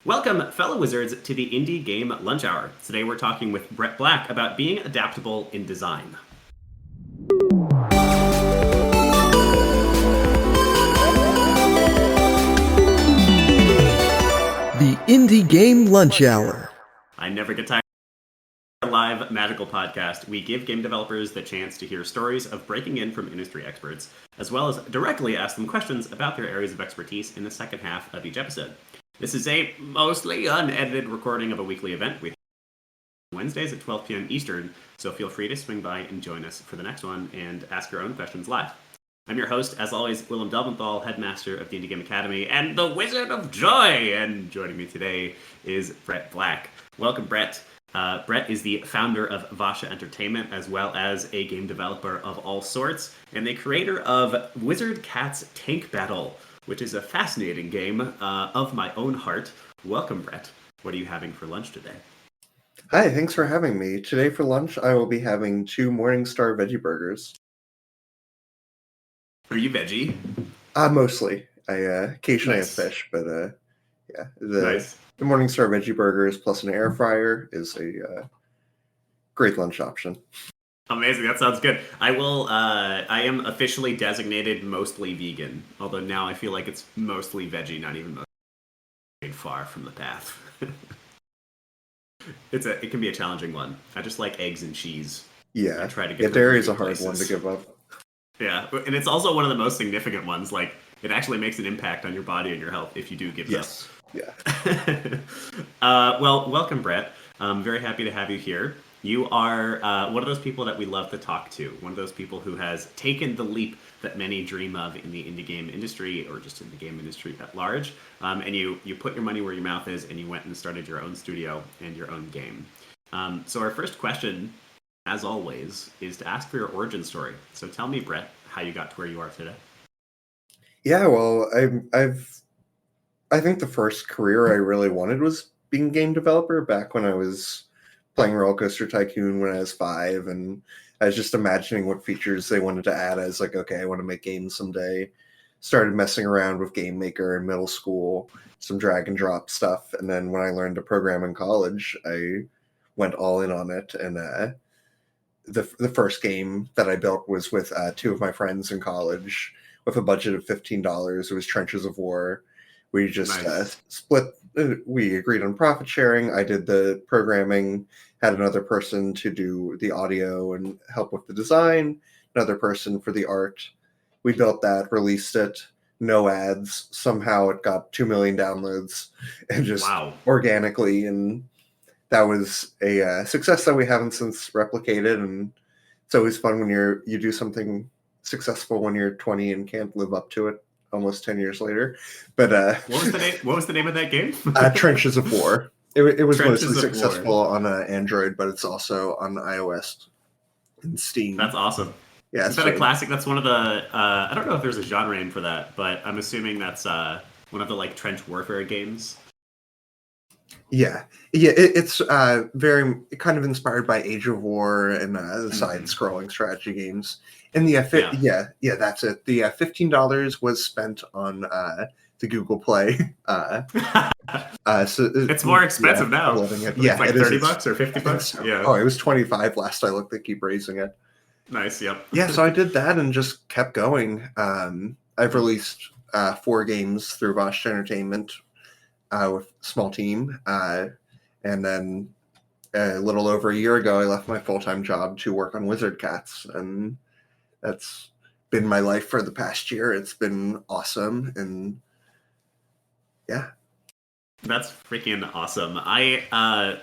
Welcome, fellow wizards, to the Indie Game Lunch Hour. Today we're talking with Bret Black about being adaptable in design. The Indie Game Lunch Hour. I never get tired of our live magical podcast. We give game developers the chance to hear stories of breaking in from industry experts, as well as directly ask them questions about their areas of expertise in the second half of each episode. This is a mostly unedited recording of a weekly event we have Wednesdays at 12 p.m. Eastern, so feel free to swing by and join us for the next one and ask your own questions live. I'm your host, as always, Willem Delventhal, headmaster of the Indie Game Academy and the Wizard of Joy. And joining me today is Bret Black. Welcome, Bret. Bret is the founder of Vasha Entertainment, as well as a game developer of all sorts, and the creator of Wizard Cat's Tank Battle, which is a fascinating game of my own heart. Welcome, Bret. What are you having for lunch today? Hi, thanks for having me. Today for lunch, I will be having 2 Morningstar veggie burgers. Are you veggie? Mostly. I occasionally have fish, but yeah. The Morningstar veggie burgers plus an air fryer is a great lunch option. Amazing, that sounds good. I am officially designated mostly vegan, although now I feel like it's mostly veggie, not even mostly far from the path. It can be a challenging one. I just like eggs and cheese. Yeah, I try to get dairy is a hard one to give up. Yeah, and it's also one of the most significant ones. Like, it actually makes an impact on your body and your health if you do give it up. Yeah. Well, welcome, Bret. I'm very happy to have you here. You are one of those people that we love to talk to, one of those people who has taken the leap that many dream of in the indie game industry, or just in the game industry at large, and you put your money where your mouth is, and you went and started your own studio and your own game. So our first question, as always, is to ask for your origin story. So tell me, Bret, how you got to where you are today. Yeah, well, I think the first career I really wanted was being a game developer back when I was playing Roller Coaster Tycoon when I was 5, and I was just imagining what features they wanted to add. I was like, okay, I want to make games someday. Started messing around with Game Maker in middle school, some drag and drop stuff, and then when I learned to program in college, I went all in on it, and the first game that I built was with 2 of my friends in college with a budget of $15. It was Trenches of War. We just split. We agreed on profit sharing. I did the programming, had another person to do the audio and help with the design, another person for the art. We built that, released it, no ads. Somehow it got 2 million downloads and just organically, and that was a success that we haven't since replicated. And it's always fun when you do something successful when you're 20 and can't live up to it almost 10 years later. But what was the name of that game? Trenches of War. It was mostly successful on Android, but it's also on iOS and Steam. That's awesome. Yeah, is that a classic? That's one of the I don't know if there's a genre name for that, but I'm assuming that's one of the like trench warfare games. Yeah, it's very kind of inspired by Age of War and the side-scrolling strategy games. And that's it. The $15 was spent on the Google Play. So it's more expensive now. It's like $30 or $50. So. Yeah. Oh, it was $25 last I looked. They keep raising it. Nice. Yep. Yeah. So I did that and just kept going. I've released 4 games through Vasha Entertainment. With a small team, and then a little over a year ago, I left my full-time job to work on Wizard Cats, and that's been my life for the past year. It's been awesome, and yeah. That's freaking awesome.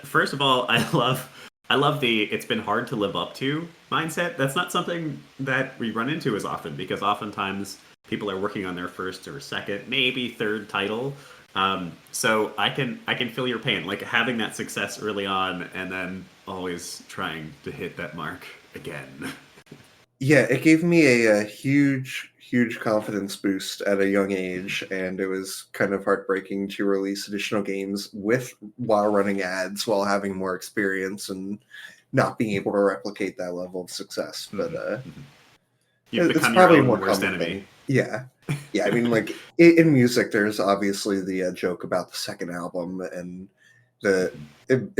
First of all, I love the it's been hard to live up to mindset. That's not something that we run into as often, because oftentimes people are working on their first or second, maybe third title. So I can feel your pain, like having that success early on and then always trying to hit that mark again. Yeah, it gave me a huge confidence boost at a young age, and it was kind of heartbreaking to release additional games while running ads, while having more experience and not being able to replicate that level of success. But You've it's become probably your own more worst common enemy. thing. Yeah. Yeah, I mean, like in music, there's obviously the joke about the second album and the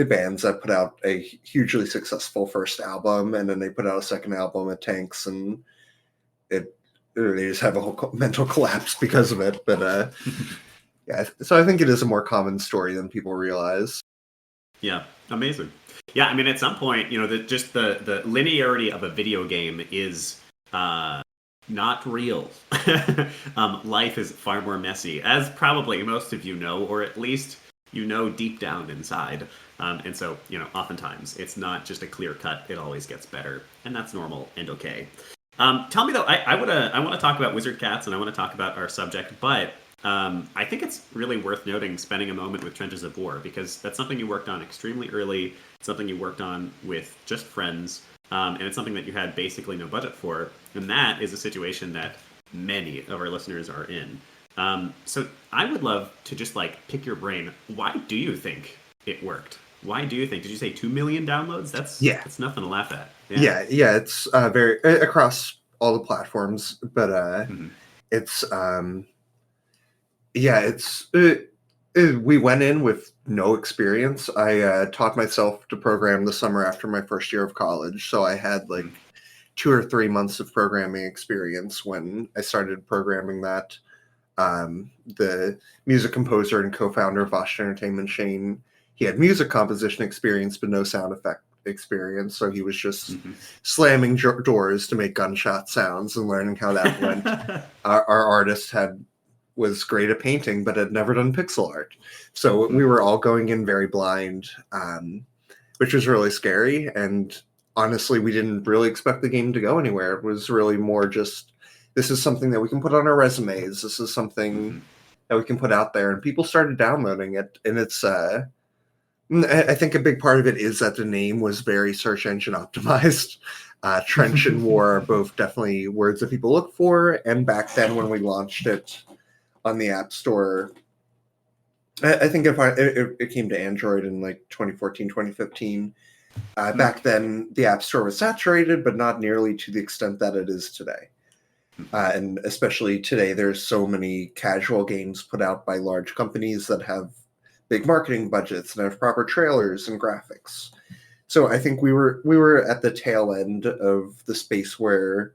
bands that put out a hugely successful first album and then they put out a second album, it tanks, and it they just have a whole mental collapse because of it. But yeah, so I think it is a more common story than people realize. Yeah, amazing. Yeah, I mean, at some point, just the linearity of a video game is not real. Life is far more messy, as probably most of you know, or at least you know deep down inside. And so, oftentimes it's not just a clear cut. It always gets better, and that's normal and okay. Tell me though, I want to talk about Wizard Cats, and I want to talk about our subject, but I think it's really worth noting spending a moment with Trenches of War, because that's something you worked on extremely early. It's something you worked on with just friends, and it's something that you had basically no budget for. And that is a situation that many of our listeners are in. So I would love to just pick your brain. Why do you think it worked? Why do you think? Did you say 2 million downloads? Yeah, That's nothing to laugh at. yeah. It's very across all the platforms, but Mm-hmm. it's yeah, it's we went in with no experience. I taught myself to program the summer after my first year of college, so I had like 2 or 3 months of programming experience when I started programming that. The music composer and co-founder of Vosh Entertainment, Shane, he had music composition experience but no sound effect experience, so he was just Mm-hmm. slamming doors to make gunshot sounds and learning how that went. Our artist was great at painting but had never done pixel art, so we were all going in very blind, which was really scary. And honestly, we didn't really expect the game to go anywhere. It was really more just, this is something that we can put on our resumes. This is something Mm-hmm. that we can put out there. And people started downloading it. And it's, I think a big part of it is that the name was very search engine optimized. Trench and War are both definitely words that people look for. And back then, when we launched it on the App Store, I think it came to Android in like 2014, 2015. Back then, the App Store was saturated, but not nearly to the extent that it is today. And especially today, there's so many casual games put out by large companies that have big marketing budgets and have proper trailers and graphics. So I think we were at the tail end of the space where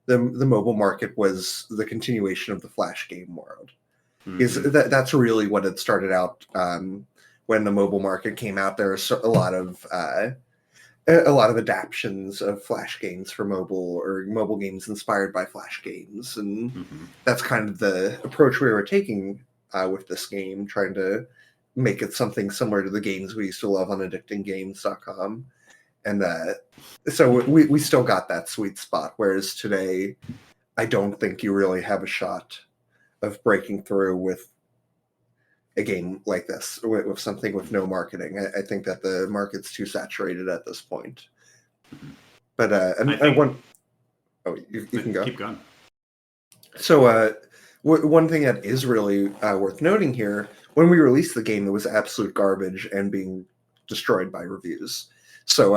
the mobile market was the continuation of the Flash game world. Is Mm-hmm. that's really what it started out, when the mobile market came out. There was a lot of adaptions of Flash games for mobile, or mobile games inspired by Flash games, and Mm-hmm. that's kind of the approach we were taking with this game, trying to make it something similar to the games we used to love on addictinggames.com. And so we still got that sweet spot, whereas today, I don't think you really have a shot of breaking through with a game like this, with something with no marketing. I think that the market's too saturated at this point. But I and think. one, oh, you can go. Keep going. So one thing that is really worth noting here: when we released the game, it was absolute garbage and being destroyed by reviews. So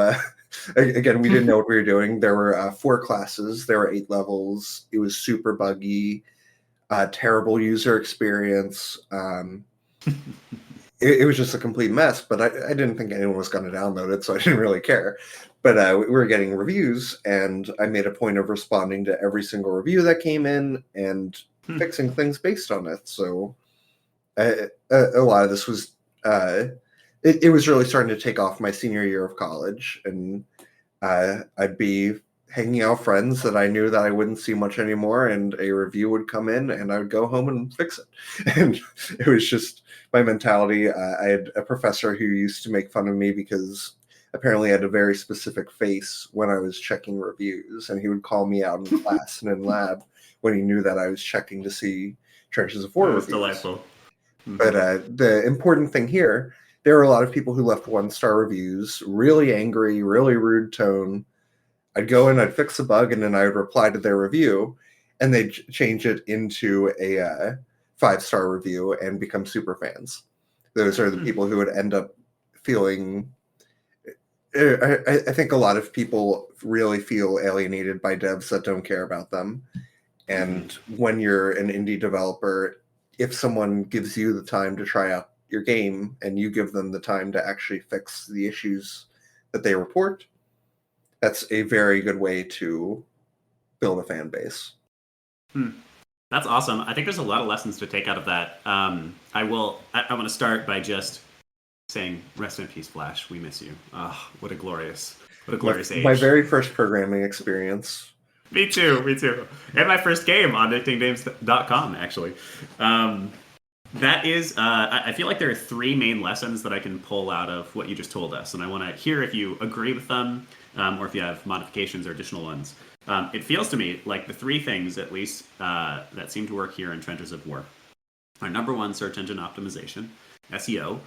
again, we didn't know what we were doing. There were 4 classes. There were 8 levels. It was super buggy. Terrible user experience. It was just a complete mess, but I didn't think anyone was going to download it, so I didn't really care. But we were getting reviews, and I made a point of responding to every single review that came in and fixing things based on it. So a lot of this was, it was really starting to take off my senior year of college, and I'd be hanging out with friends that I knew that I wouldn't see much anymore, and a review would come in, and I would go home and fix it. And it was just my mentality. I had a professor who used to make fun of me because apparently I had a very specific face when I was checking reviews, and he would call me out in class and in lab when he knew that I was checking to see Trenches of War That was reviews. delightful. Mm-hmm. But the important thing here, there were a lot of people who left 1-star reviews, really angry, really rude tone. I'd go in, I'd fix a bug, and then I would reply to their review, and they'd change it into a 5-star review and become super fans. Those are the people who would end up feeling. I think a lot of people really feel alienated by devs that don't care about them, And when you're an indie developer, if someone gives you the time to try out your game and you give them the time to actually fix the issues that they report, that's a very good way to build a fan base. That's awesome. I think there's a lot of lessons to take out of that. I want to start by just saying, rest in peace, Flash. We miss you. Oh, what a glorious age. My very first programming experience. Me too. And my first game on addictinggames.com, actually. That is, I feel like there are three main lessons that I can pull out of what you just told us, and I want to hear if you agree with them, or if you have modifications or additional ones. It feels to me like the three things, at least, that seem to work here in Trenches of War are number one, search engine optimization, SEO.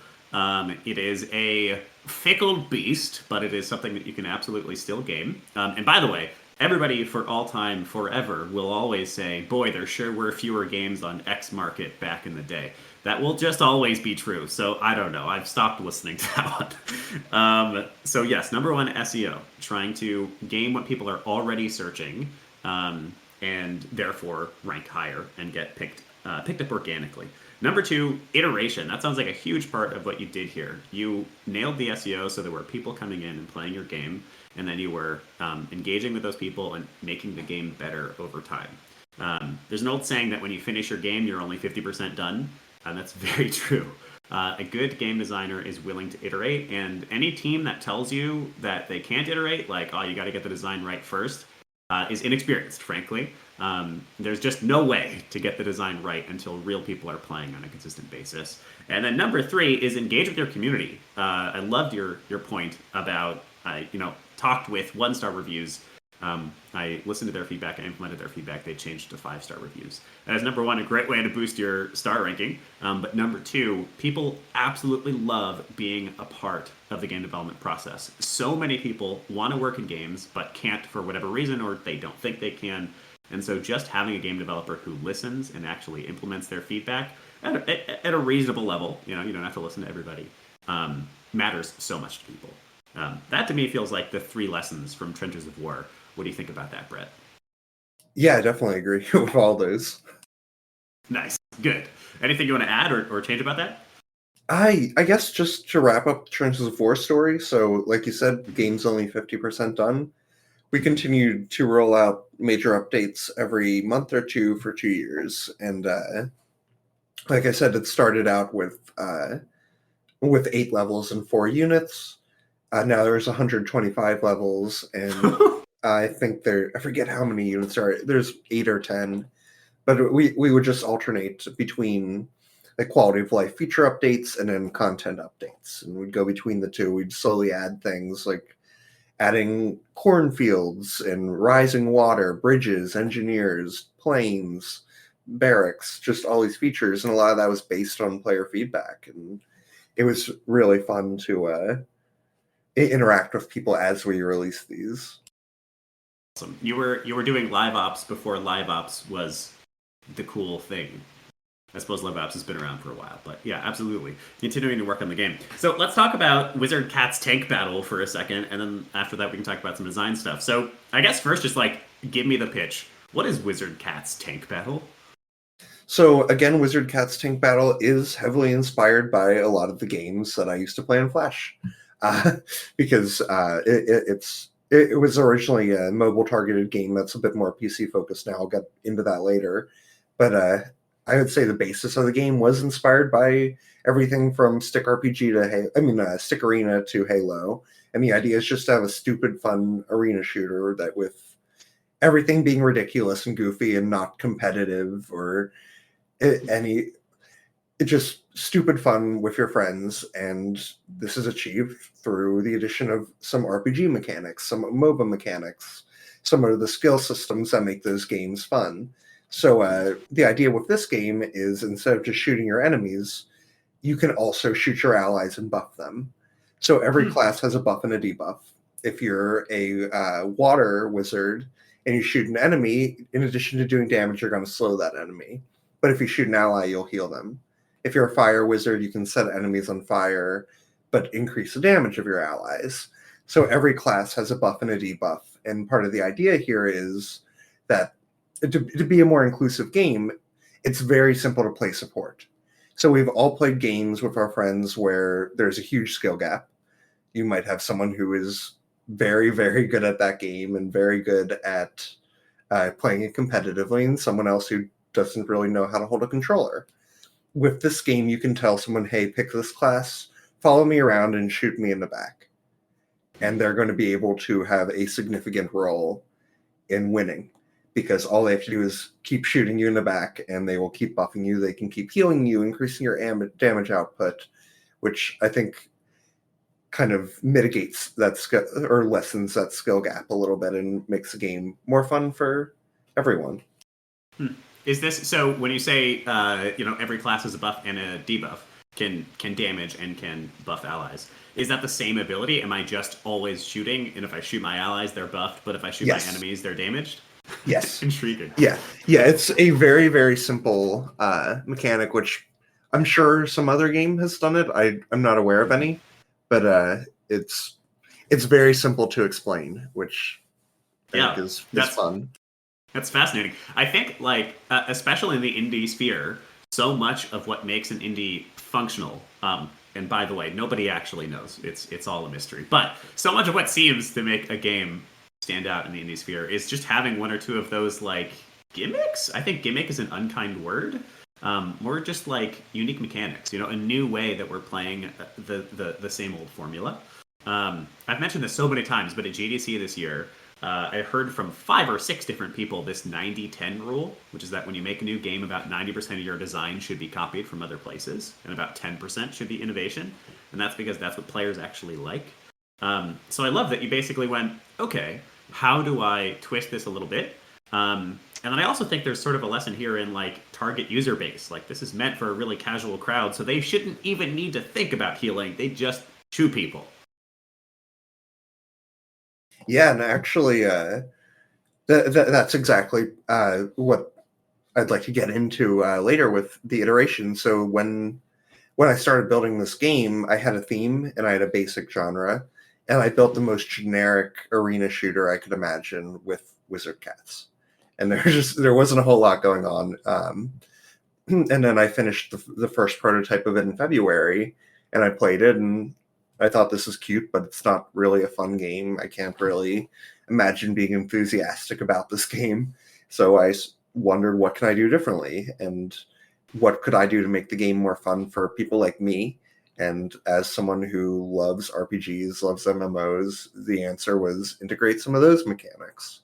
It is a fickle beast, but it is something that you can absolutely still game. And by the way, everybody for all time, forever, will always say, boy, there sure were fewer games on X market back in the day. That will just always be true. So I don't know. I've stopped listening to that one. So yes, number one, SEO. Trying to game what people are already searching, and therefore rank higher and get picked up organically. Number two, iteration. That sounds like a huge part of what you did here. You nailed the SEO so there were people coming in and playing your game, and then you were engaging with those people and making the game better over time. There's an old saying that when you finish your game, you're only 50% done, and that's very true. A good game designer is willing to iterate, and any team that tells you that they can't iterate, like, oh, you got to get the design right first, is inexperienced, frankly. There's just no way to get the design right until real people are playing on a consistent basis. And then number three is engage with your community. I loved your point about, talked with 1-star reviews. I listened to their feedback, I implemented their feedback, they changed to 5-star reviews. That is, number one, a great way to boost your star ranking. But number two, people absolutely love being a part of the game development process. So many people want to work in games, but can't for whatever reason, or they don't think they can. And so just having a game developer who listens and actually implements their feedback at a reasonable level, you don't have to listen to everybody, matters so much to people. That to me feels like the three lessons from Trenches of War. What do you think about that, Brett? Yeah, I definitely agree with all those. Nice. Good. Anything you want to add or change about that? I guess just to wrap up the Trenches of War story, so like you said, the game's only 50% done. We continued to roll out major updates every month or two for 2 years. And like I said, it started out with 8 levels and 4 units. Now there's 125 levels, and I think I forget how many units are. There's 8 or 10, but we would just alternate between the quality of life feature updates and then content updates, and we'd go between the two. We'd slowly add things like adding cornfields and rising water, bridges, engineers, planes, barracks, just all these features, and a lot of that was based on player feedback, and it was really fun to interact with people as we release these. Awesome. You were doing live ops before live ops was the cool thing. I suppose live ops has been around for a while, but yeah, absolutely. Continuing to work on the game. So let's talk about Wizard Cat's tank battle for a second, and then after that we can talk about some design stuff. So I guess first, just give me the pitch. What is Wizard Cat's tank battle? So again, Wizard Cat's tank battle is heavily inspired by a lot of the games that I used to play in Flash, because it was originally a mobile targeted game that's a bit more PC focused now. I'll get into that later, but I would say the basis of the game was inspired by everything from Stick RPG to Stick Arena to Halo, and the idea is just to have a stupid, fun arena shooter that with everything being ridiculous and goofy and not competitive or just stupid fun with your friends. And this is achieved through the addition of some RPG mechanics, some MOBA mechanics, some of the skill systems that make those games fun. So the idea with this game is instead of just shooting your enemies, you can also shoot your allies and buff them. So every class has a buff and a debuff. If you're a water wizard and you shoot an enemy, in addition to doing damage, you're going to slow that enemy. But if you shoot an ally, you'll heal them. If you're a fire wizard, you can set enemies on fire, but increase the damage of your allies. So every class has a buff and a debuff. And part of the idea here is that to be a more inclusive game, it's very simple to play support. So we've all played games with our friends where there's a huge skill gap. You might have someone who is very, very good at that game and very good at playing it competitively, and someone else who doesn't really know how to hold a controller. With this game, you can tell someone, hey, pick this class, follow me around, and shoot me in the back. And they're going to be able to have a significant role in winning, because all they have to do is keep shooting you in the back, and they will keep buffing you. They can keep healing you, increasing your damage output, which I think kind of mitigates that skill or lessens that skill gap a little bit and makes the game more fun for everyone. Is this so? When you say every class has a buff and a debuff, can damage and can buff allies. Is that the same ability? Am I just always shooting, and if I shoot my allies, they're buffed, but if I shoot my enemies, they're damaged? Yes. Intriguing. Yeah. It's a very, very simple mechanic, which I'm sure some other game has done it. I'm not aware of any, but it's very simple to explain, which I think is fun. That's fascinating. I think, especially in the indie sphere, so much of what makes an indie functional, and by the way, nobody actually knows. It's all a mystery. But so much of what seems to make a game stand out in the indie sphere is just having one or two of those, gimmicks. I think gimmick is an unkind word. More just, unique mechanics. A new way that we're playing the same old formula. I've mentioned this so many times, but at GDC this year, I heard from 5 or 6 different people this 90-10 rule, which is that when you make a new game, about 90% of your design should be copied from other places, and about 10% should be innovation. And that's because that's what players actually like. So I love that you basically went, okay, how do I twist this a little bit? And then I also think there's sort of a lesson here in target user base. This is meant for a really casual crowd, so they shouldn't even need to think about healing. They just shoot people. Yeah, and actually, that's exactly what I'd like to get into later with the iteration. So when I started building this game, I had a theme and I had a basic genre, and I built the most generic arena shooter I could imagine with wizard cats. And there wasn't a whole lot going on. And then I finished the first prototype of it in February, and I played it, and I thought, this is cute, but it's not really a fun game. I can't really imagine being enthusiastic about this game. So I wondered, what can I do differently? And what could I do to make the game more fun for people like me? And as someone who loves RPGs, loves MMOs, the answer was integrate some of those mechanics.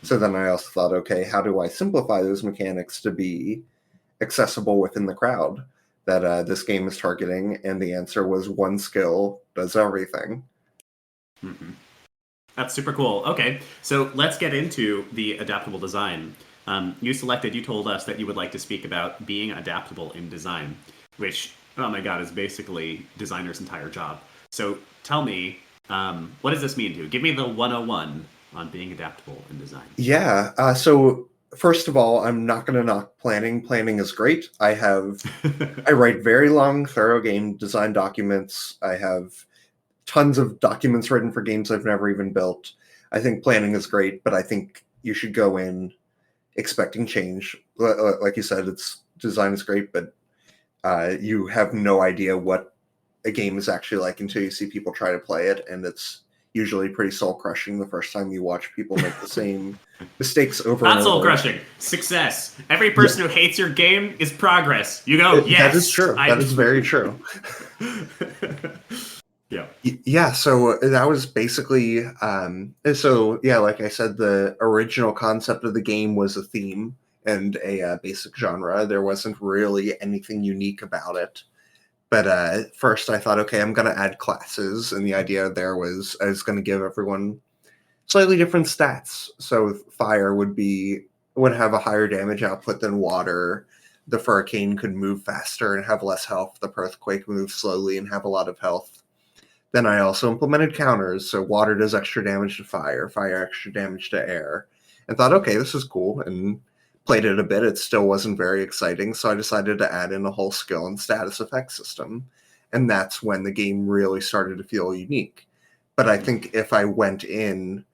So then I also thought, okay, how do I simplify those mechanics to be accessible within the crowd that this game is targeting? And the answer was one skill does everything. Mm-hmm. That's super cool. Okay, so let's get into the adaptable design. You told us that you would like to speak about being adaptable in design, which, oh my god, is basically designer's entire job. So tell me, what does this mean to you? Give me the 101 on being adaptable in design. Yeah, so first of all, I'm not going to knock planning. Planning is great. I write very long, thorough game design documents. I have tons of documents written for games I've never even built. I think planning is great, but I think you should go in expecting change. Like you said, design is great, but you have no idea what a game is actually like until you see people try to play it, and it's usually pretty soul-crushing the first time you watch people make the same mistakes over and over. Not soul-crushing. Success. Every person who hates your game is progress. You go, yes. That is true. That is very true. Yeah, so that was basically... like I said, the original concept of the game was a theme and a basic genre. There wasn't really anything unique about it. But first I thought, okay, I'm going to add classes. And the idea there was I was going to give everyone slightly different stats. So fire would have a higher damage output than water. The hurricane could move faster and have less health. The earthquake moves slowly and have a lot of health. Then I also implemented counters. So water does extra damage to fire extra damage to air. And thought, okay, this is cool. And played it a bit. It still wasn't very exciting, so I decided to add in a whole skill and status effect system. And that's when the game really started to feel unique. But I think if I went in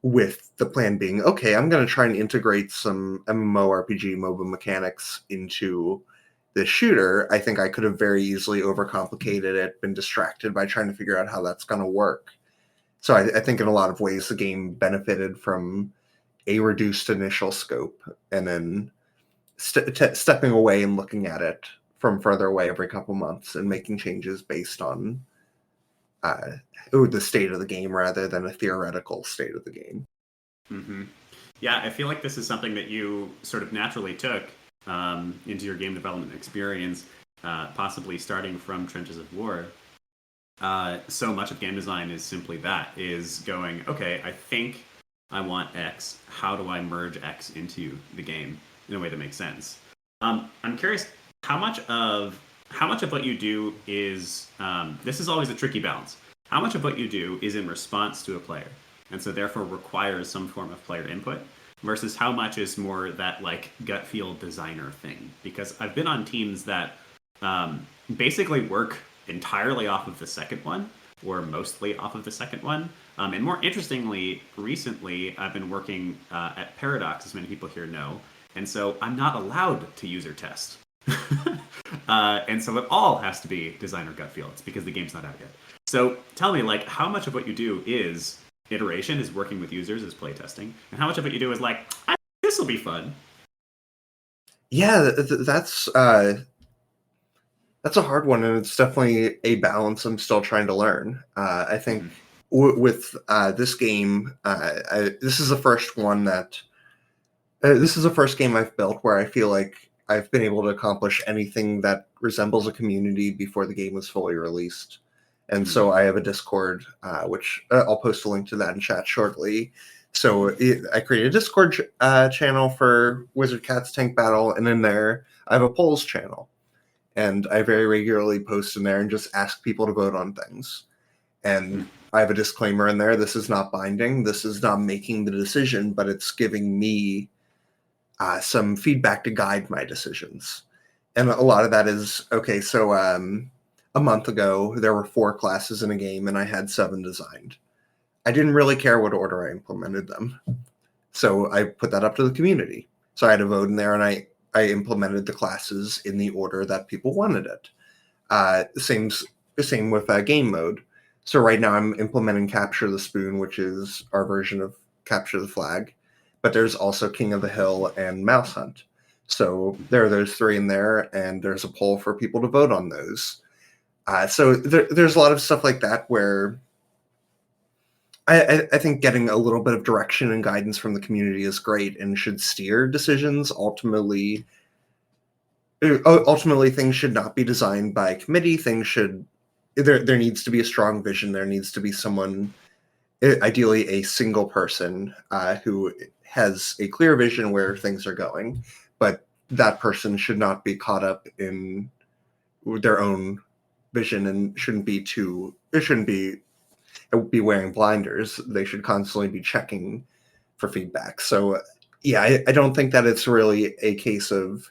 with the plan being, okay, I'm going to try and integrate some MMORPG MOBA mechanics into this shooter, I think I could have very easily overcomplicated it, been distracted by trying to figure out how that's going to work. So I think in a lot of ways the game benefited from a reduced initial scope and then stepping away and looking at it from further away every couple months and making changes based on the state of the game rather than a theoretical state of the game. Mm-hmm. Yeah, I feel like this is something that you sort of naturally took into your game development experience, possibly starting from Trenches of War. So much of game design is simply that, is going, okay, I think I want X. How do I merge X into the game in a way that makes sense? I'm curious, how much of what you do is this is always a tricky balance. How much of what you do is in response to a player, and so therefore requires some form of player input, versus how much is more that like gut feel designer thing? Because I've been on teams that basically work entirely off of the second one, or mostly off of the second one. And more interestingly, recently I've been working at Paradox, as many people here know, and so I'm not allowed to user test. And so it all has to be designer gut feel. It's because the game's not out yet. So tell me, like, how much of what you do is iteration, is working with users, is playtesting, and how much of what you do is like, this will be fun? Yeah, that's a hard one, and it's definitely a balance I'm still trying to learn. I think with this game, this is the first one that this is the first game I've built where I feel like I've been able to accomplish anything that resembles a community before the game was fully released. And so I have a Discord, which I'll post a link to that in chat shortly. So I created a Discord channel for Wizard Cat's Tank Battle, and in there I have a polls channel. And I very regularly post in there and just ask people to vote on things. And I have a disclaimer in there. This is not binding. This is not making the decision, but it's giving me some feedback to guide my decisions. And a lot of that is, okay, so a month ago, there were 4 classes in a game, and I had 7 designed. I didn't really care what order I implemented them. So I put that up to the community. So I had a vote in there, and I implemented the classes in the order that people wanted it. Same with game mode. So right now I'm implementing Capture the Spoon, which is our version of Capture the Flag. But there's also King of the Hill and Mouse Hunt. So there are those 3 in there, and there's a poll for people to vote on those. So there's a lot of stuff like that where I think getting a little bit of direction and guidance from the community is great and should steer decisions. Ultimately, things should not be designed by committee. There needs to be a strong vision. There needs to be someone, ideally a single person, who has a clear vision where things are going, but that person should not be caught up in their own vision and shouldn't be wearing blinders. They should constantly be checking for feedback. So yeah, I don't think that it's really a case of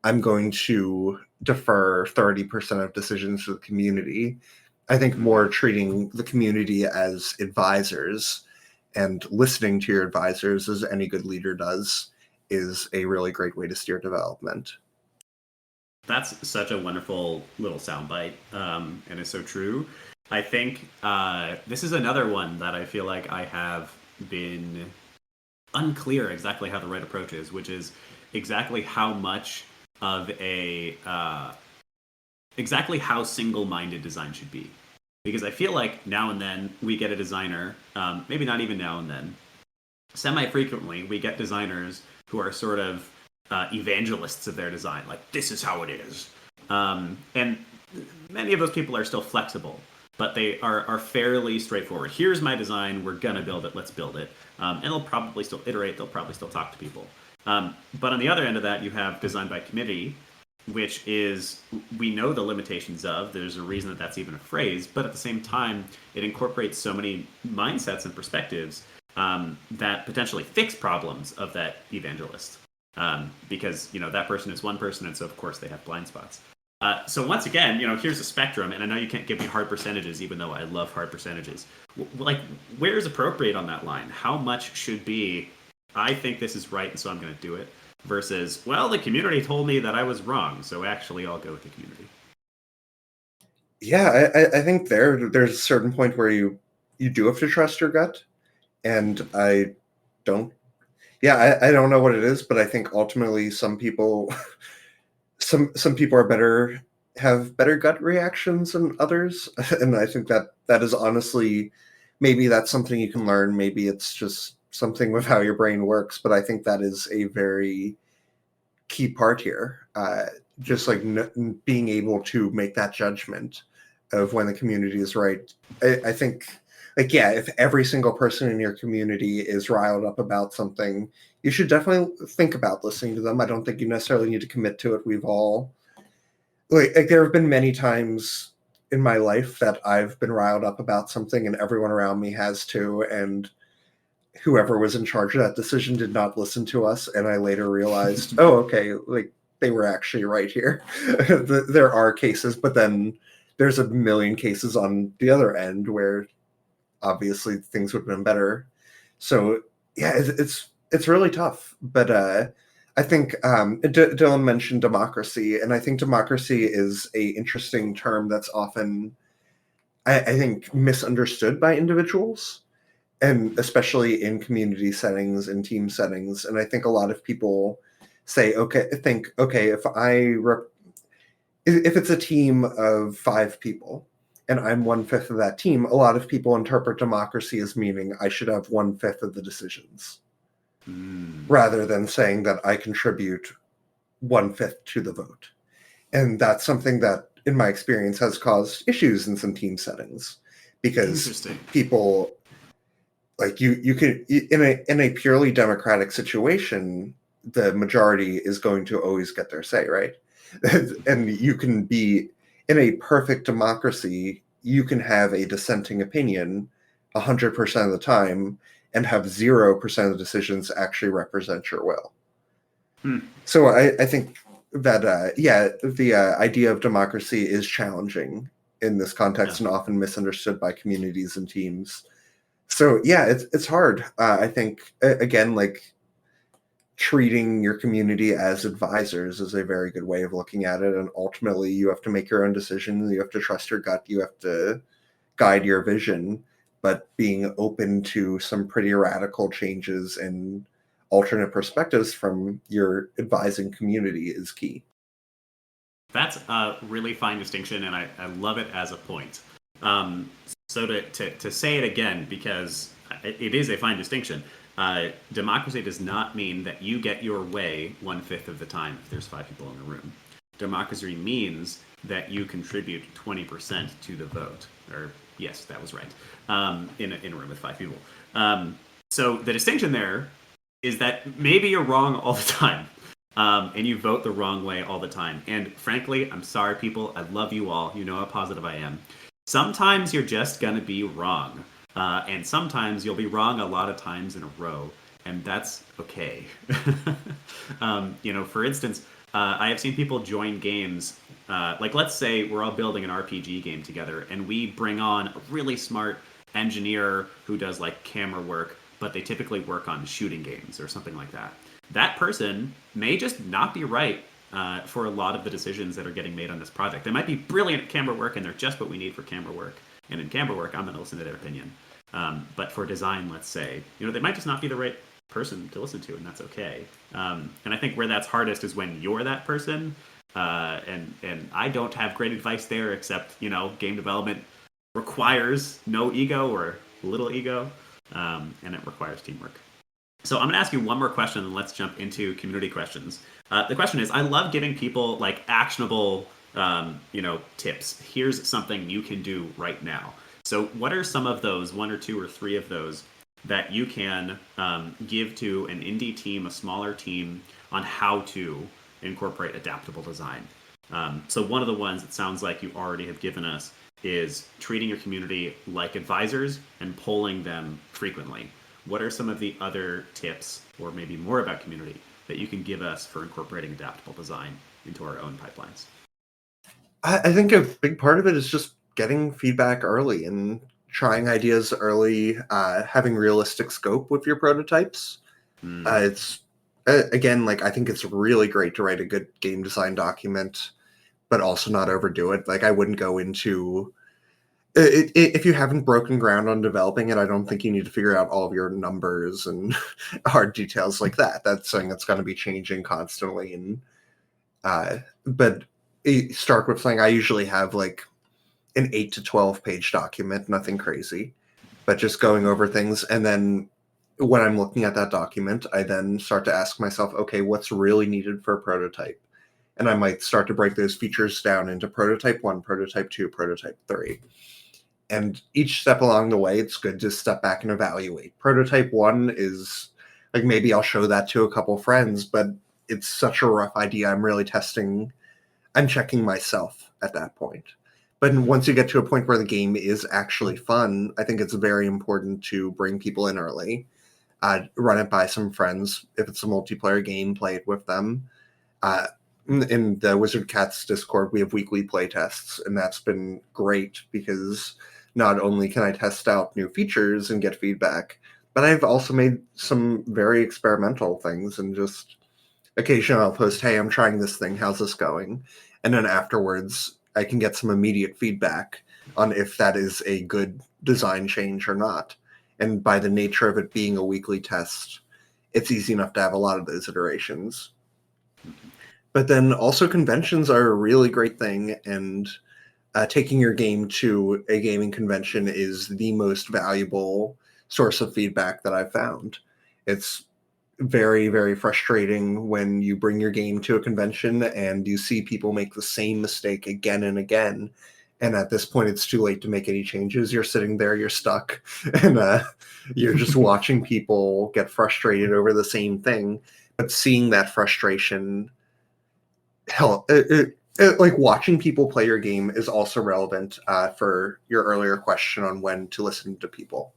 I'm going to defer 30% of decisions to the community. I think more treating the community as advisors and listening to your advisors, as any good leader does, is a really great way to steer development. That's such a wonderful little soundbite, and it's so true. I think this is another one that I feel like I have been unclear exactly how the right approach is, which is exactly how much of exactly how single-minded design should be. Because I feel like now and then we get a designer, maybe not even now and then, semi-frequently we get designers who are sort of evangelists of their design, like, this is how it is. And many of those people are still flexible, but they are fairly straightforward. Here's my design, we're gonna build it, let's build it. And they'll probably still iterate, they'll probably still talk to people. But on the other end of that, you have design by committee, which is, we know the limitations of, there's a reason that that's even a phrase, but at the same time, it incorporates so many mindsets and perspectives that potentially fix problems of that evangelist. Because, that person is one person, and so of course they have blind spots. So once again, here's a spectrum, and I know you can't give me hard percentages, even though I love hard percentages. Like, where is appropriate on that line? How much should be, I think this is right, and so I'm going to do it, versus, well, the community told me that I was wrong, so actually I'll go with the community. Yeah, I think there's a certain point where you do have to trust your gut, and I don't. Yeah, I don't know what it is, but I think ultimately some people some people have better gut reactions than others, and I think that is honestly, maybe that's something you can learn. Maybe it's just something with how your brain works, but I think that is a very key part here. Just like being able to make that judgment of when the community is right. I think, like, yeah, if every single person in your community is riled up about something, you should definitely think about listening to them. I don't think you necessarily need to commit to it. We've all, like there have been many times in my life that I've been riled up about something and everyone around me has too, and whoever was in charge of that decision did not listen to us, and I later realized, oh, okay, like they were actually right here. There are cases, but then there's a million cases on the other end where obviously things would have been better. So yeah, it's really tough. But I think Dylan mentioned democracy, and I think democracy is a interesting term that's often, I think, misunderstood by individuals, and especially in community settings and team settings. And I think a lot of people say, okay, if it's a team of 5 people and I'm 1/5 of that team, a lot of people interpret democracy as meaning I should have 1/5 of the decisions, rather than saying that I contribute 1/5 to the vote. And that's something that, in my experience, has caused issues in some team settings, because people, like, you can, in a purely democratic situation, the majority is going to always get their say, right? And you can be, in a perfect democracy, you can have a dissenting opinion 100% of the time and have 0% of the decisions actually represent your will. So I think that the idea of democracy is challenging in this context, and often misunderstood by communities and teams. So yeah, it's hard. I think, again, like, treating your community as advisors is a very good way of looking at it. And ultimately, you have to make your own decisions. You have to trust your gut. You have to guide your vision. But being open to some pretty radical changes and alternate perspectives from your advising community is key. That's a really fine distinction, and I love it as a point. So to say it again, because it is a fine distinction, democracy does not mean that you get your way 1/5 of the time if there's 5 people in the room. Democracy means that you contribute 20% to the vote. Or, yes, that was right, in a room with 5 people. So the distinction there is that maybe you're wrong all the time. And you vote the wrong way all the time. And frankly, I'm sorry, people. I love you all. You know how positive I am. Sometimes you're just going to be wrong. And sometimes you'll be wrong a lot of times in a row. And that's okay. For instance, I have seen people join games. Like, let's say we're all building an RPG game together, and we bring on a really smart engineer who does, like, camera work, but they typically work on shooting games or something like that. That person may just not be right for a lot of the decisions that are getting made on this project. They might be brilliant at camera work, and they're just what we need for camera work. And in camera work, I'm going to listen to their opinion. But for design, let's say, they might just not be the right person to listen to, and that's okay. And I think where that's hardest is when you're that person. And I don't have great advice there, except, game development requires no ego or little ego, and it requires teamwork. So I'm going to ask you one more question, and let's jump into community questions. The question is, I love giving people, like, actionable, tips. Here's something you can do right now. So what are some of those, 1 or 2 or 3 of those, that you can give to an indie team, a smaller team, on how to incorporate adaptable design? So one of the ones that sounds like you already have given us is treating your community like advisors and polling them frequently. What are some of the other tips, or maybe more about community, that you can give us for incorporating adaptable design into our own pipelines? I think a big part of it is just getting feedback early and trying ideas early, having realistic scope with your prototypes. It's again, like I think it's really great to write a good game design document, but also not overdo it. Like I wouldn't go into if you haven't broken ground on developing it. I don't think you need to figure out all of your numbers and hard details like that. That's something that's going to be changing constantly, and but start with something. I usually have like an 8 to 12 page document, nothing crazy, but just going over things. And then when I'm looking at that document, I then start to ask myself, okay, what's really needed for a prototype? And I might start to break those features down into prototype 1, prototype 2, prototype 3. And each step along the way, it's good to step back and evaluate. Prototype 1 is like maybe I'll show that to a couple friends, but it's such a rough idea. I'm checking myself at that point. But once you get to a point where the game is actually fun, I think it's very important to bring people in early, run it by some friends. If it's a multiplayer game, play it with them. Uh, in the Wizard Cats Discord, we have weekly play tests, and that's been great because not only can I test out new features and get feedback, but I've also made some very experimental things and just occasionally I'll post, hey, I'm trying this thing. How's this going? And then afterwards, I can get some immediate feedback on if that is a good design change or not. And by the nature of it being a weekly test, it's easy enough to have a lot of those iterations. But then also conventions are a really great thing, and taking your game to a gaming convention is the most valuable source of feedback that I've found. It's very, very frustrating when you bring your game to a convention and you see people make the same mistake again and again. And at this point, it's too late to make any changes. You're sitting there, you're stuck, and you're just watching people get frustrated over the same thing. But seeing that frustration, hell, like watching people play your game is also relevant for your earlier question on when to listen to people.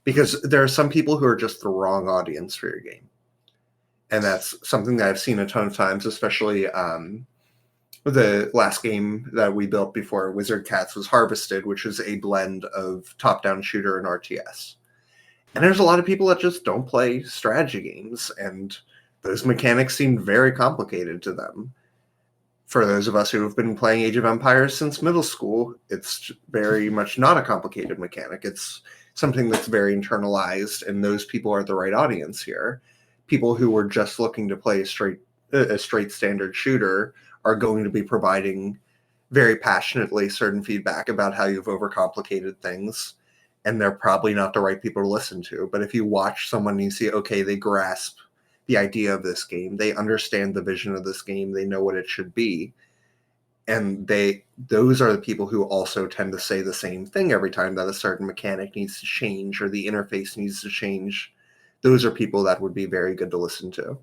Because there are some people who are just the wrong audience for your game. And that's something that I've seen a ton of times, especially the last game that we built before Wizard Cats was Harvested, which is a blend of top-down shooter and RTS. And there's a lot of people that just don't play strategy games, and those mechanics seem very complicated to them. For those of us who have been playing Age of Empires since middle school, it's very much not a complicated mechanic. It's something that's very internalized, and those people are the right audience here. People who were just looking to play a straight standard shooter are going to be providing very passionately certain feedback about how you've overcomplicated things, and they're probably not the right people to listen to. But if you watch someone and you see, okay, they grasp the idea of this game, they understand the vision of this game, they know what it should be, and those are the people who also tend to say the same thing every time that a certain mechanic needs to change or the interface needs to change. Those are people that would be very good to listen to.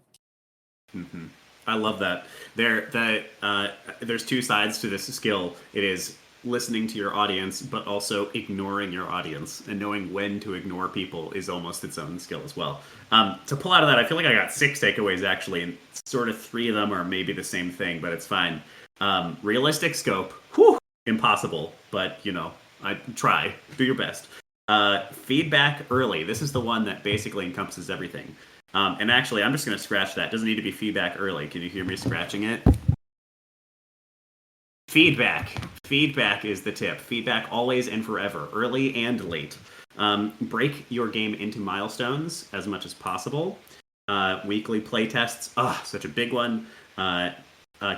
Mm-hmm. I love that. There's two sides to this skill. It is listening to your audience, but also ignoring your audience, and knowing when to ignore people is almost its own skill as well. To pull out of that, I feel like I got 6 takeaways actually, and sort of 3 of them are maybe the same thing, but it's fine. Realistic scope, whew, impossible, but I try. Do your best. Feedback early. This is the one that basically encompasses everything. And actually, I'm just going to scratch that. It doesn't need to be feedback early. Can you hear me scratching it? Feedback. Feedback is the tip. Feedback always and forever, early and late. Break your game into milestones as much as possible. Weekly playtests, such a big one.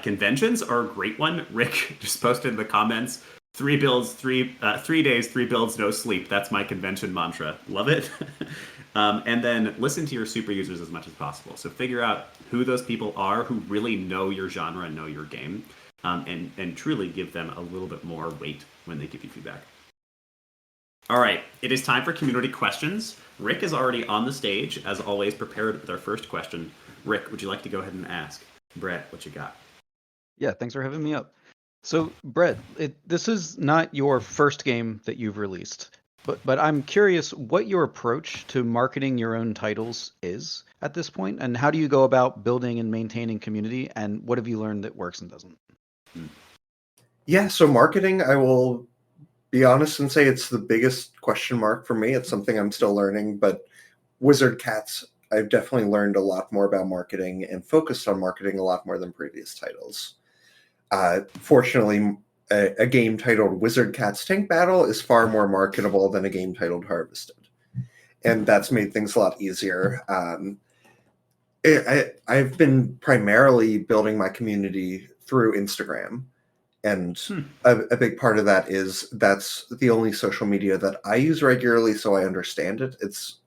Conventions are a great one. Rick just posted in the comments, 3 builds, 3 days, 3 builds, no sleep. That's my convention mantra. Love it. And then listen to your super users as much as possible. So figure out who those people are who really know your genre and know your game, and truly give them a little bit more weight when they give you feedback. All right, it is time for community questions. Rick is already on the stage, as always, prepared with our first question. Rick, would you like to go ahead and ask? Brett, what you got? Yeah, thanks for having me up. So, Brett, this is not your first game that you've released. But I'm curious what your approach to marketing your own titles is at this point, and how do you go about building and maintaining community, and what have you learned that works and doesn't? Yeah, so marketing, I will be honest and say it's the biggest question mark for me. It's something I'm still learning, but Wizard Cats, I've definitely learned a lot more about marketing and focused on marketing a lot more than previous titles. Fortunately, a game titled Wizard Cats Tank Battle is far more marketable than a game titled Harvested. And that's made things a lot easier. I've been primarily building my community through Instagram. And a big part of that is that's the only social media that I use regularly, so I understand it. It's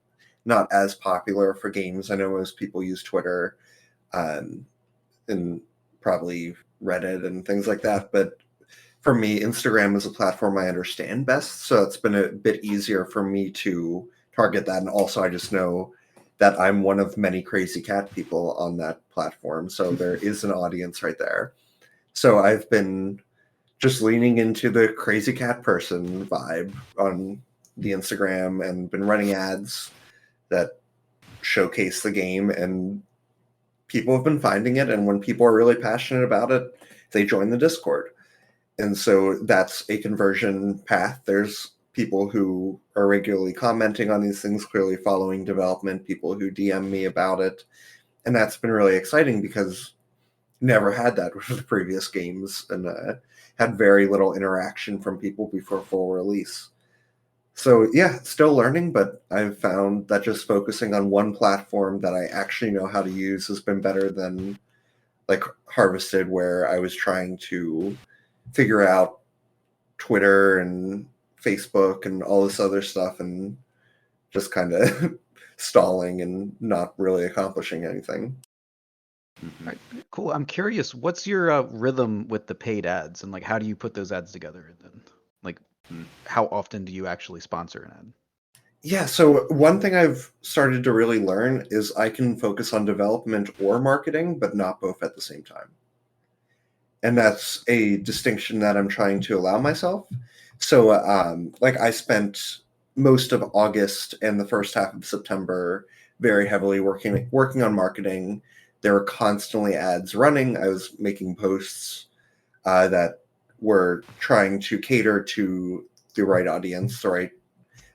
not as popular for games. I know most people use Twitter and probably Reddit and things like that, but for me, Instagram is a platform I understand best, so it's been a bit easier for me to target that. And also, I just know that I'm one of many crazy cat people on that platform, so there is an audience right there. So I've been just leaning into the crazy cat person vibe on the Instagram and been running ads that showcase the game, and people have been finding it. And when people are really passionate about it, they join the Discord. And so that's a conversion path. There's people who are regularly commenting on these things, clearly following development, people who DM me about it. And that's been really exciting because never had that with the previous games and had very little interaction from people before full release. So yeah, still learning, but I've found that just focusing on one platform that I actually know how to use has been better than like Harvested, where I was trying to figure out Twitter and Facebook and all this other stuff and just kind of stalling and not really accomplishing anything. All right, cool. I'm curious, what's your rhythm with the paid ads, and like how do you put those ads together? And then, like, how often do you actually sponsor an ad? Yeah, so one thing I've started to really learn is I can focus on development or marketing, but not both at the same time. And that's a distinction that I'm trying to allow myself. So, like, I spent most of August and the first half of September very heavily working on marketing. There were constantly ads running. I was making posts that were trying to cater to the right audience, the right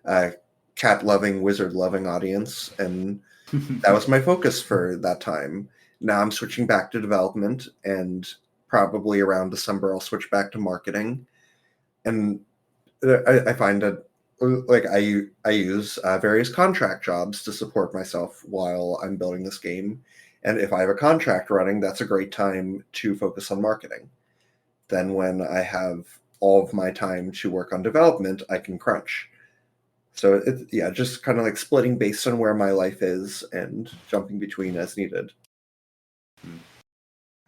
uh, cat-loving, wizard-loving audience, and that was my focus for that time. Now I'm switching back to development, and probably around December I'll switch back to marketing. And I find that like I use various contract jobs to support myself while I'm building this game. And if I have a contract running, that's a great time to focus on marketing. Then when I have all of my time to work on development, I can crunch. So yeah, just kind of like splitting based on where my life is and jumping between as needed.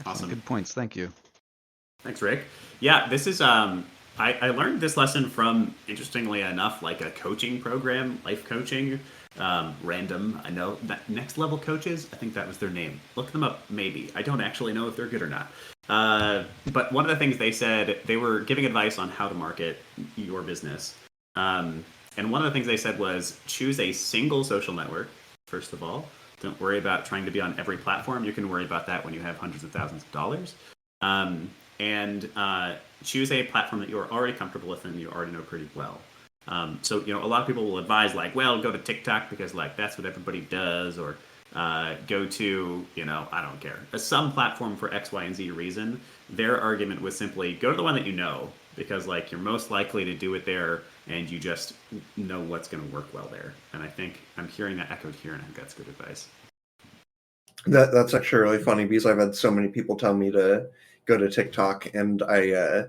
Awesome. Good points. Thank you. Thanks, Rick. Yeah, this is I learned this lesson from, interestingly enough, like a coaching program, life coaching. Random. I know that Next Level Coaches, I think that was their name. Look them up, maybe. I don't actually know if they're good or not. But one of the things they said, they were giving advice on how to market your business. And one of the things they said was choose a single social network, first of all. Don't worry about trying to be on every platform. You can worry about that when you have hundreds of thousands of dollars. And choose a platform that you're already comfortable with and you already know pretty well. So, a lot of people will advise, like, well, go to TikTok because, like, that's what everybody does, or go to, I don't care, some platform for X, Y, and Z reason. Their argument was simply go to the one that you know, because, like, you're most likely to do it there, and you just know what's going to work well there. And I think I'm hearing that echoed here, and I think that's good advice. That's actually really funny because I've had so many people tell me to go to TikTok, and I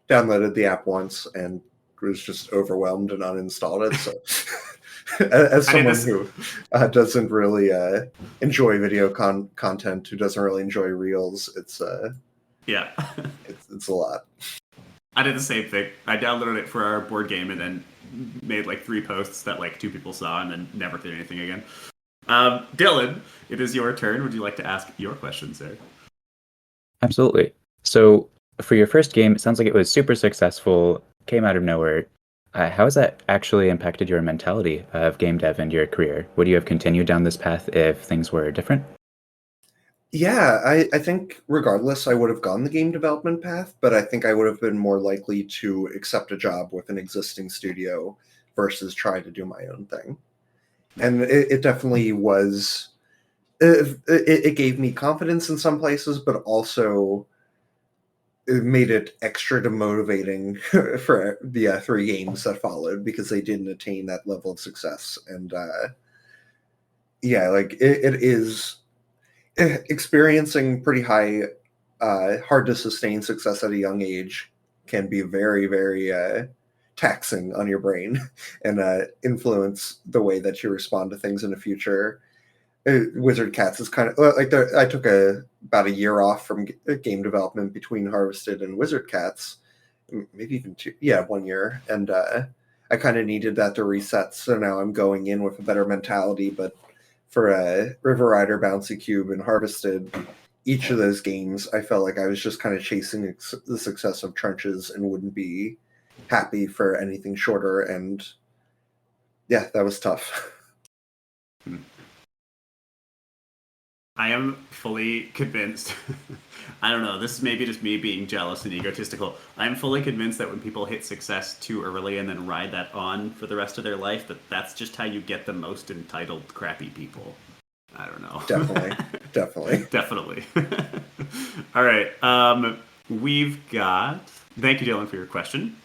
downloaded the app once and was just overwhelmed and uninstalled it. So, as someone who doesn't really enjoy video content, who doesn't really enjoy reels, it's yeah, it's a lot. I did the same thing. I downloaded it for our board game and then made like 3 posts that like 2 people saw and then never did anything again. Dylan, it is your turn. Would you like to ask your question, sir? Absolutely. So for your first game, it sounds like it was super successful, came out of nowhere. How has that actually impacted your mentality of game dev and your career? Would you have continued down this path if things were different? Yeah, I think regardless, I would have gone the game development path, but I think I would have been more likely to accept a job with an existing studio versus try to do my own thing. And it definitely was. It gave me confidence in some places, but also it made it extra demotivating for the 3 games that followed because they didn't attain that level of success. And yeah, like it is experiencing pretty high, hard to sustain success at a young age can be very, very taxing on your brain and influence the way that you respond to things in the future. Wizard Cats is kind of like I took about a year off from game development between Harvested and Wizard Cats, maybe even 2, yeah, 1 year, and I kind of needed that to reset. So now I'm going in with a better mentality. But for River Rider, Bouncy Cube, and Harvested, each of those games, I felt like I was just kind of chasing the success of Trenches and wouldn't be happy for anything shorter. And yeah, that was tough. I am fully convinced. I don't know. This is maybe just me being jealous and egotistical. I'm fully convinced that when people hit success too early and then ride that on for the rest of their life, that's just how you get the most entitled, crappy people. I don't know. Definitely. Definitely. All right. We've got. Thank you, Dylan, for your question.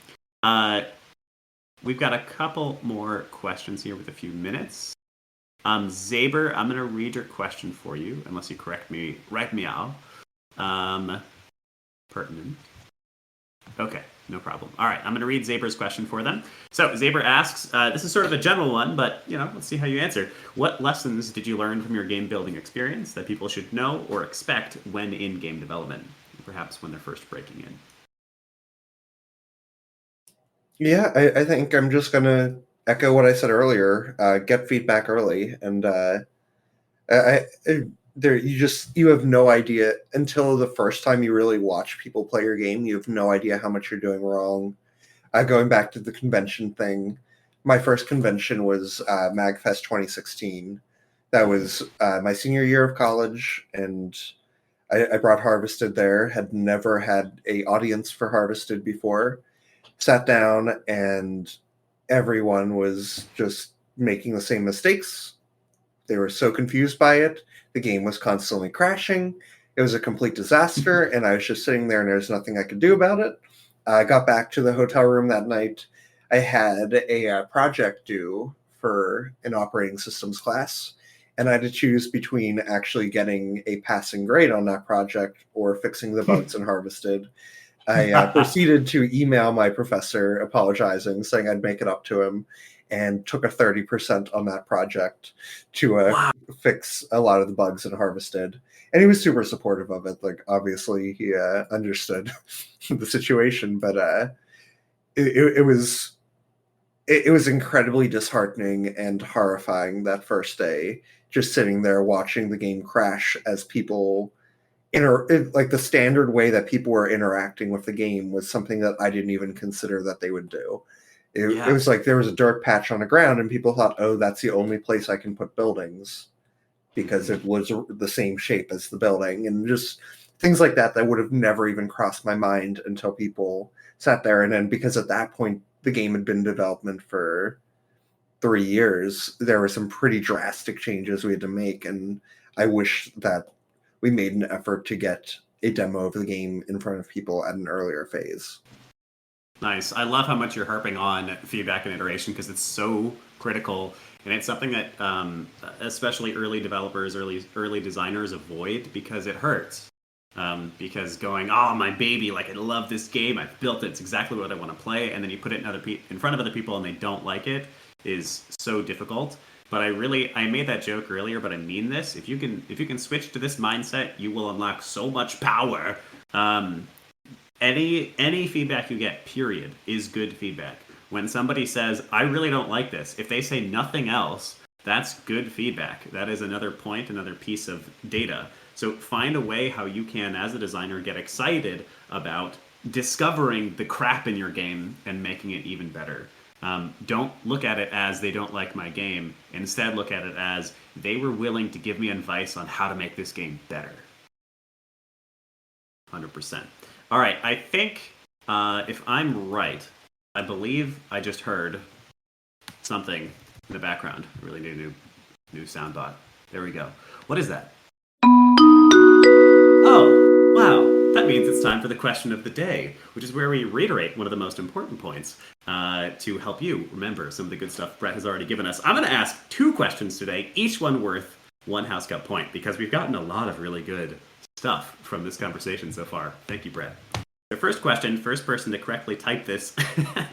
We've got a couple more questions here with a few minutes. Zaber, I'm going to read your question for you, unless you correct me out. Pertinent. Okay, no problem. All right, I'm going to read Zaber's question for them. So Zaber asks, this is sort of a general one, but let's see how you answer. What lessons did you learn from your game building experience that people should know or expect when in game development, perhaps when they're first breaking in? Yeah, I think I'm just going to echo what I said earlier. Get feedback early, and you have no idea until the first time you really watch people play your game. You have no idea how much you're doing wrong. Going back to the convention thing, my first convention was MagFest 2016. That was my senior year of college, and I brought Harvested there. Had never had a audience for Harvested before. Sat down, and everyone was just making the same mistakes. They were so confused by it. The game was constantly crashing. It was a complete disaster, and I was just sitting there, and there was nothing I could do about it. I got back to the hotel room that night. I had a project due for an operating systems class, and I had to choose between actually getting a passing grade on that project or fixing the bugs in Harvested. I proceeded to email my professor apologizing, saying I'd make it up to him, and took a 30% on that project to fix a lot of the bugs in Harvested. And he was super supportive of it. Like, obviously, he understood the situation, but it was incredibly disheartening and horrifying that first day, just sitting there watching the game crash as people like the standard way that people were interacting with the game was something that I didn't even consider that they would do. It was like there was a dirt patch on the ground and people thought, oh, that's the only place I can put buildings because it was the same shape as the building, and just things like that would have never even crossed my mind until people sat there. And then because at that point the game had been in development for 3 years, there were some pretty drastic changes we had to make, and I wish that we made an effort to get a demo of the game in front of people at an earlier phase. Nice. I love how much you're harping on feedback and iteration because it's so critical, and it's something that especially early developers, early designers avoid because it hurts. Because going, oh, my baby, like, I love this game, I've built it, it's exactly what I want to play, and then you put it in front of other people and they don't like it, is so difficult. But I made that joke earlier, but I mean this. If you can switch to this mindset, you will unlock so much power. Any feedback you get, period, is good feedback. When somebody says, I really don't like this, if they say nothing else, that's good feedback. That is another point, another piece of data. So find a way how you can, as a designer, get excited about discovering the crap in your game and making it even better. Don't look at it as they don't like my game. Instead, look at it as they were willing to give me advice on how to make this game better. 100%. All right, I think if I'm right, I believe I just heard something in the background. A really new sound bot. There we go. What is that? Oh, wow. That means it's time for the question of the day, which is where we reiterate one of the most important points to help you remember some of the good stuff Bret has already given us. I'm going to ask 2 questions today, each one worth 1 House Cup point, because we've gotten a lot of really good stuff from this conversation so far. Thank you, Bret. The first question, first person to correctly type this,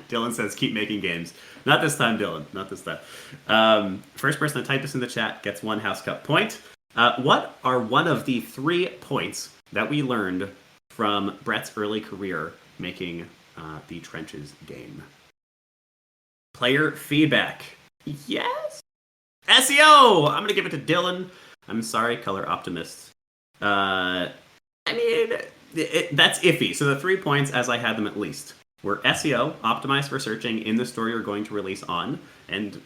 Dylan says, keep making games. Not this time, Dylan. Not this time. First person to type this in the chat gets 1 House Cup point. What are one of the 3 points that we learned from Bret's early career making the Trenches game? Player feedback. Yes. SEO. I'm going to give it to Dylan. I'm sorry, Color Optimist. I mean, that's iffy. So the 3 points, as I had them at least, were SEO, optimized for searching in the store you're going to release on, and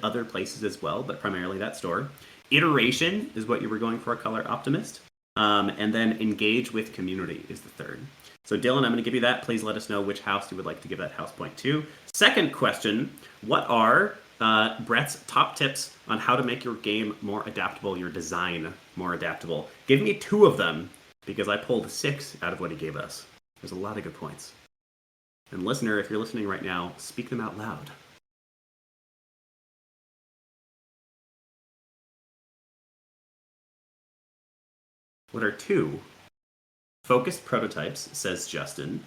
other places as well, but primarily that store. Iteration is what you were going for, Color Optimist. And then engage with community is the 3rd. So Dylan, I'm going to give you that. Please let us know which house you would like to give that house point to. Second question, what are Bret's top tips on how to make your game more adaptable, your design more adaptable? Give me 2 of them, because I pulled 6 out of what he gave us. There's a lot of good points. And listener, if you're listening right now, speak them out loud. What are 2? Focused prototypes, says Justin.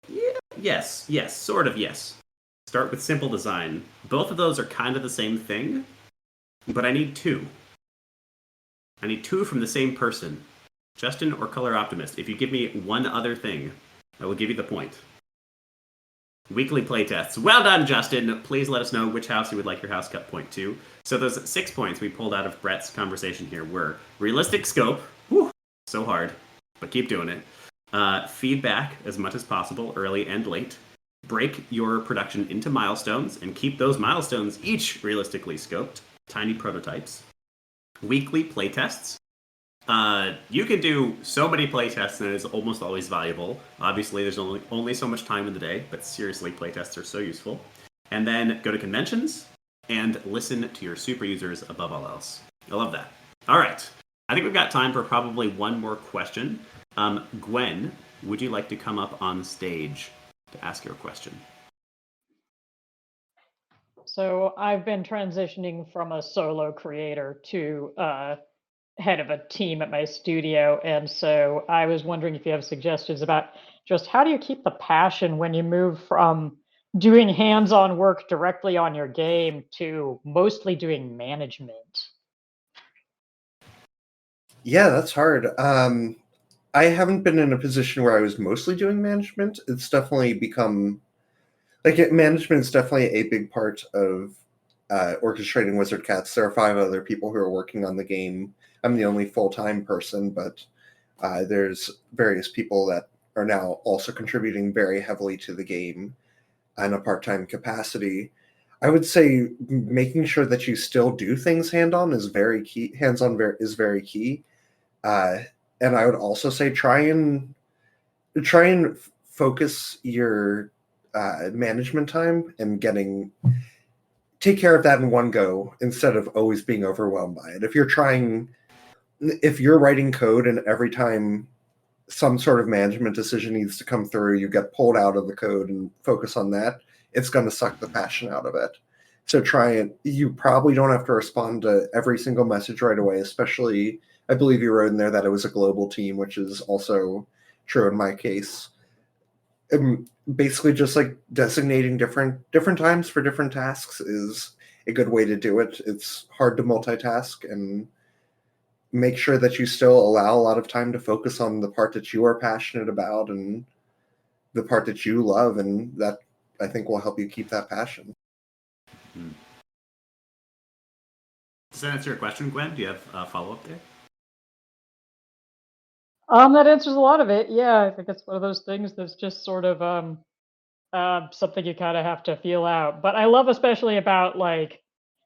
Yeah, yes, sort of yes. Start with simple design. Both of those are kind of the same thing, but I need 2. I need 2 from the same person. Justin or Color Optimist. If you give me one other thing, I will give you the point. Weekly playtests. Well done, Justin. Please let us know which house you would like your House Cup point to. So those 6 points we pulled out of Bret's conversation here were realistic scope. Whew, so hard, but keep doing it. Feedback as much as possible, early and late. Break your production into milestones and keep those milestones each realistically scoped. Tiny prototypes. Weekly playtests. You can do so many playtests and it is almost always valuable. Obviously, there's only so much time in the day, but seriously, playtests are so useful. And then go to conventions and listen to your super users above all else. I love that. All right. I think we've got time for probably one more question. Gwen, would you like to come up on stage to ask your question? So I've been transitioning from a solo creator to head of a team at my studio. And so I was wondering if you have suggestions about just how do you keep the passion when you move from doing hands-on work directly on your game to mostly doing management? Yeah, that's hard. I haven't been in a position where I was mostly doing management. It's definitely become management is definitely a big part of orchestrating Wizard Cats. There are 5 other people who are working on the game. I'm the only full-time person, but there's various people that are now also contributing very heavily to the game in a part-time capacity. I would say making sure that you still do things hands-on is very key. Is very key. And I would also say try and focus your management time and take care of that in one go instead of always being overwhelmed by it. If you're writing code and every time some sort of management decision needs to come through, you get pulled out of the code and focus on that, it's going to suck the passion out of it. So you probably don't have to respond to every single message right away, especially, I believe you wrote in there that it was a global team, which is also true in my case. Basically just designating different times for different tasks is a good way to do it. It's hard to multitask, and make sure that you still allow a lot of time to focus on the part that you are passionate about and the part that you love, and that I think will help you keep that passion. Does that answer your question, Gwen? Do you have a follow-up there? That answers a lot of it. Yeah, I think it's one of those things that's just sort of something you kind of have to feel out. But I love especially about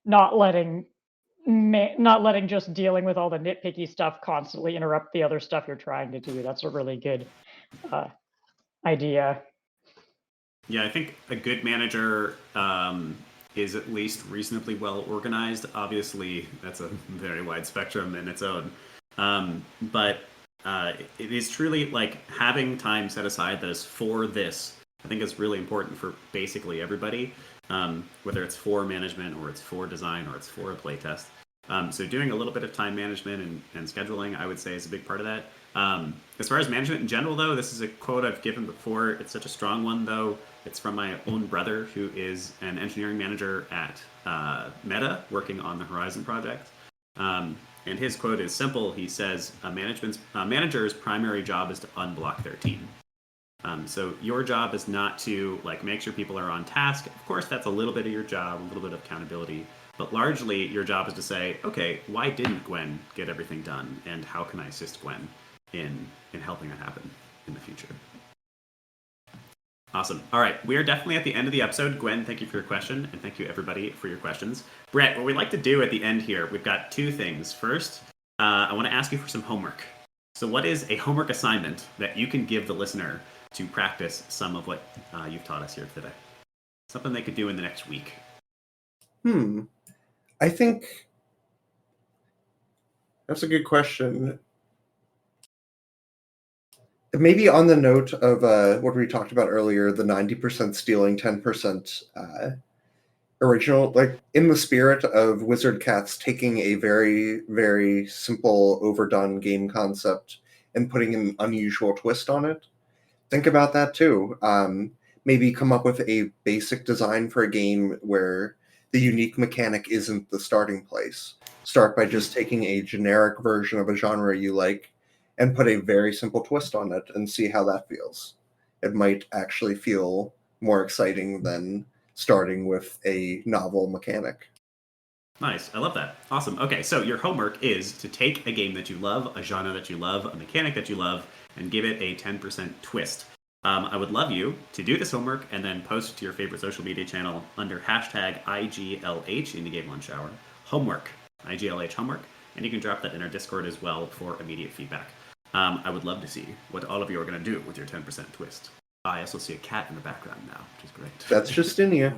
not letting not letting just dealing with all the nitpicky stuff constantly interrupt the other stuff you're trying to do. That's a really good idea. Yeah, I think a good manager is at least reasonably well organized. Obviously, that's a very wide spectrum in its own. But it is truly like having time set aside that is for this. I think is really important for basically everybody, whether it's for management or it's for design or it's for a playtest. So doing a little bit of time management and scheduling, I would say, is a big part of that. As far as management in general, though, this is a quote I've given before. It's such a strong one, though. It's from my own brother, who is an engineering manager at Meta, working on the Horizon project. And his quote is simple. He says, "A manager's primary job is to unblock their team." So your job is not to like make sure people are on task. Of course, that's a little bit of your job, a little bit of accountability. But largely, your job is to say, okay, why didn't Gwen get everything done? And how can I assist Gwen in helping that happen in the future? Awesome. All right. We are definitely at the end of the episode. Gwen, thank you for your question. And thank you, everybody, for your questions. Bret, what we'd like to do at the end here, we've got two things. First, I want to ask you for some homework. So what is a homework assignment that you can give the listener to practice some of what you've taught us here today? Something they could do in the next week. I think that's a good question. Maybe on the note of what we talked about earlier, the 90% stealing, 10% original, like in the spirit of Wizard Cats taking a very, very simple, overdone game concept and putting an unusual twist on it. Think about that too. Maybe come up with a basic design for a game where the unique mechanic isn't the starting place. Start by just taking a generic version of a genre you like and put a very simple twist on it and see how that feels. It might actually feel more exciting than starting with a novel mechanic. Nice. I love that. Awesome. Okay, so your homework is to take a game that you love, a genre that you love, a mechanic that you love, and give it a 10% twist. I would love you to do this homework and then post to your favorite social media channel under hashtag IGLH, Indie Game Lunch Hour, homework, IGLH homework, and you can drop that in our Discord as well for immediate feedback. I would love to see what all of you are going to do with your 10% twist. I also see a cat in the background now, which is great. That's just in you.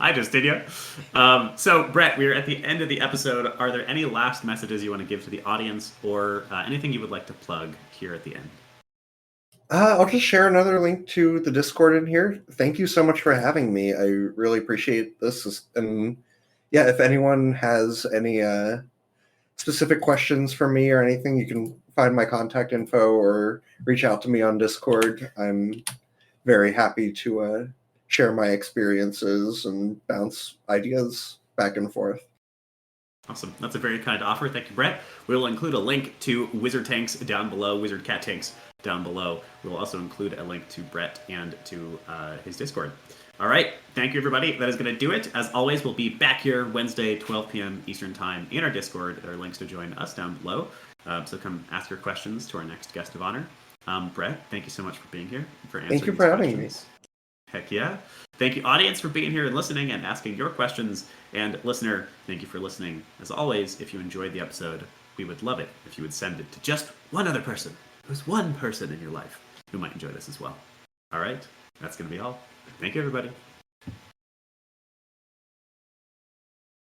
I just did you. So, Bret, we're at the end of the episode. Are there any last messages you want to give to the audience or anything you would like to plug here at the end? I'll just share another link to the Discord in here. Thank you so much for having me. I really appreciate this. And yeah, if anyone has any specific questions for me or anything, you can find my contact info or reach out to me on Discord. I'm very happy to share my experiences and bounce ideas back and forth. Awesome. That's a very kind offer. Thank you, Bret. We'll include a link to Wizard Tanks down below, Wizard Cat Tanks down below. We'll also include a link to Bret and to his Discord. All right. Thank you, everybody. That is going to do it. As always, we'll be back here Wednesday, 12 p.m. Eastern Time in our Discord. There are links to join us down below. So come ask your questions to our next guest of honor. Bret, thank you so much for being here. For answering Thank you for having me. Heck yeah. Thank you, audience, for being here and listening and asking your questions. And listener, thank you for listening. As always, if you enjoyed the episode, we would love it if you would send it to just one other person. There's one person in your life who might enjoy this as well. All right, that's going to be all. Thank you, everybody.